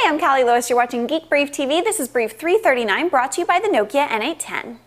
Hi, I'm Callie Lewis. You're watching Geek Brief TV. This is Brief 339, brought to you by the Nokia N810.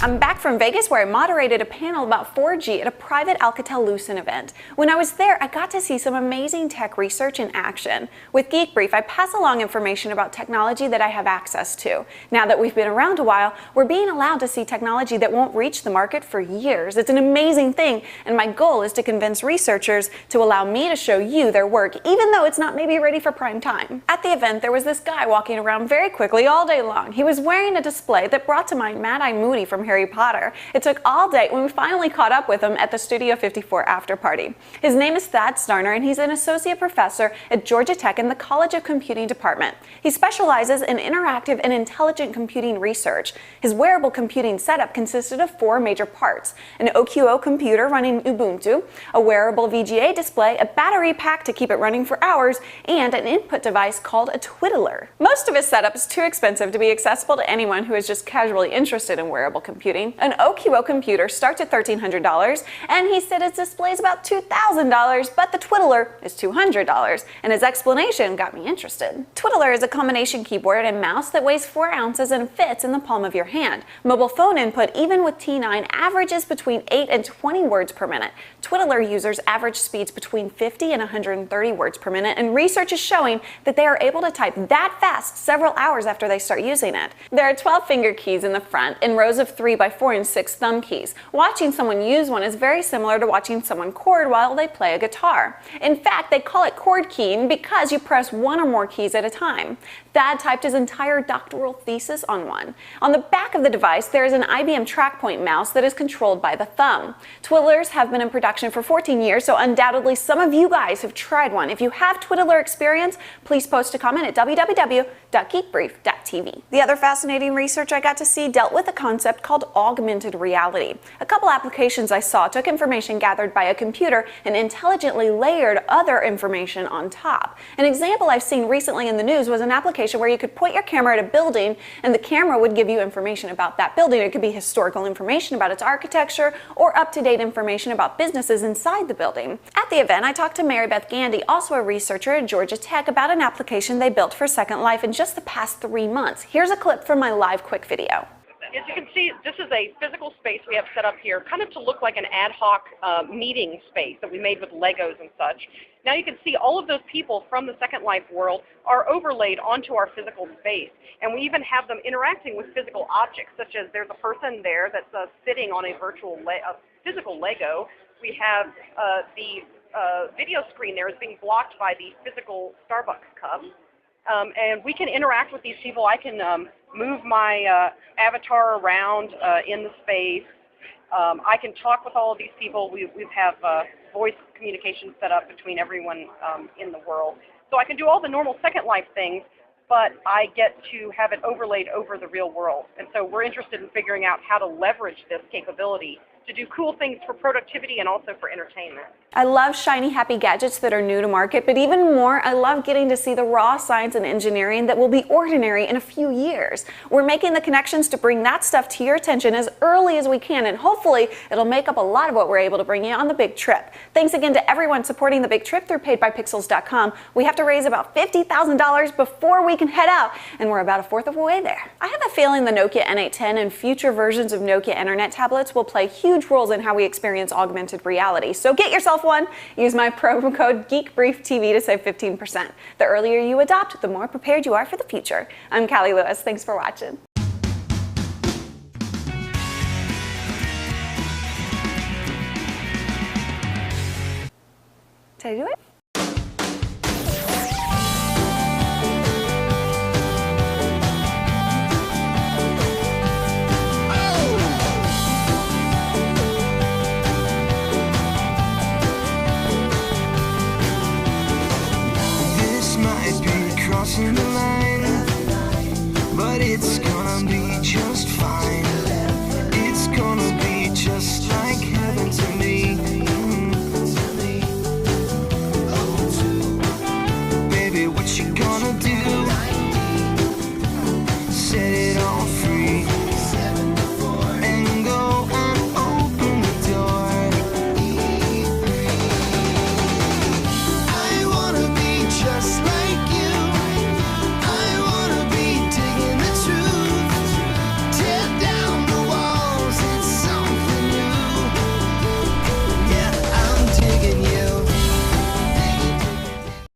I'm back from Vegas where I moderated a panel about 4G at a private Alcatel-Lucent event. When I was there, I got to see some amazing tech research in action. With Geek Brief, I pass along information about technology that I have access to. Now that we've been around a while, we're being allowed to see technology that won't reach the market for years. It's an amazing thing, and my goal is to convince researchers to allow me to show you their work, even though it's not maybe ready for prime time. At the event, there was this guy walking around very quickly all day long. He was wearing a display that brought to mind Mad-Eye Moody from Harry Potter. It took all day when we finally caught up with him at the Studio 54 after party. His name is Thad Starner, and he's an associate professor at Georgia Tech in the College of Computing department. He specializes in interactive and intelligent computing research. His wearable computing setup consisted of 4 major parts: an OQO computer running Ubuntu, a wearable VGA display, a battery pack to keep it running for hours, and an input device called a Twiddler. Most of his setup is too expensive to be accessible to anyone who is just casually interested in wearable computing. An OQO computer starts at $1,300, and he said his display is about $2,000, but the Twiddler is $200, and his explanation got me interested. Twiddler is a combination keyboard and mouse that weighs 4 ounces and fits in the palm of your hand. Mobile phone input, even with T9, averages between 8 and 20 words per minute. Twiddler users average speeds between 50 and 130 words per minute, and research is showing that they are able to type that fast several hours after they start using it. There are 12 finger keys in the front in rows of 3 by 4 and 6 thumb keys. Watching someone use one is very similar to watching someone chord while they play a guitar. In fact, they call it chord keying because you press 1 or more keys at a time. Thad typed his entire doctoral thesis on one. On the back of the device, there is an IBM TrackPoint mouse that is controlled by the thumb. Twiddlers have been in production for 14 years, so undoubtedly some of you guys have tried one. If you have Twiddler experience, please post a comment at www.geekbrief.tv. The other fascinating research I got to see dealt with a concept called augmented reality. A couple applications I saw took information gathered by a computer and intelligently layered other information on top. An example I've seen recently in the news was an application where you could point your camera at a building and the camera would give you information about that building. It could be historical information about its architecture or up-to-date information about businesses inside the building. At the event, I talked to Mary Beth Gandy, also a researcher at Georgia Tech, about an application they built for Second Life in just the past 3 months. Here's a clip from my live quick video. As you can see, this is a physical space we have set up here, kind of to look like an ad hoc meeting space that we made with Legos and such. Now you can see all of those people from the Second Life world are overlaid onto our physical space. And we even have them interacting with physical objects, such as there's a person there that's sitting on a physical Lego. We have the video screen there is being blocked by the physical Starbucks cup. And we can interact with these people. I can move my avatar around in the space. I can talk with all of these people. We have voice communication set up between everyone in the world. So I can do all the normal Second Life things, but I get to have it overlaid over the real world. And so we're interested in figuring out how to leverage this capability to do cool things for productivity and also for entertainment. I love shiny, happy gadgets that are new to market, but even more, I love getting to see the raw science and engineering that will be ordinary in a few years. We're making the connections to bring that stuff to your attention as early as we can, and hopefully it'll make up a lot of what we're able to bring you on the big trip. Thanks again to everyone supporting the big trip through paidbypixels.com. We have to raise about $50,000 before we can head out, and we're about 1/4 of the way there. I have a feeling the Nokia N810 and future versions of Nokia Internet tablets will play huge roles in how we experience augmented reality. So get yourself one. Use my promo code GeekBriefTV to save 15%. The earlier you adopt, the more prepared you are for the future. I'm Callie Lewis. Thanks for watching. Did I do it? Crossing the line, but it's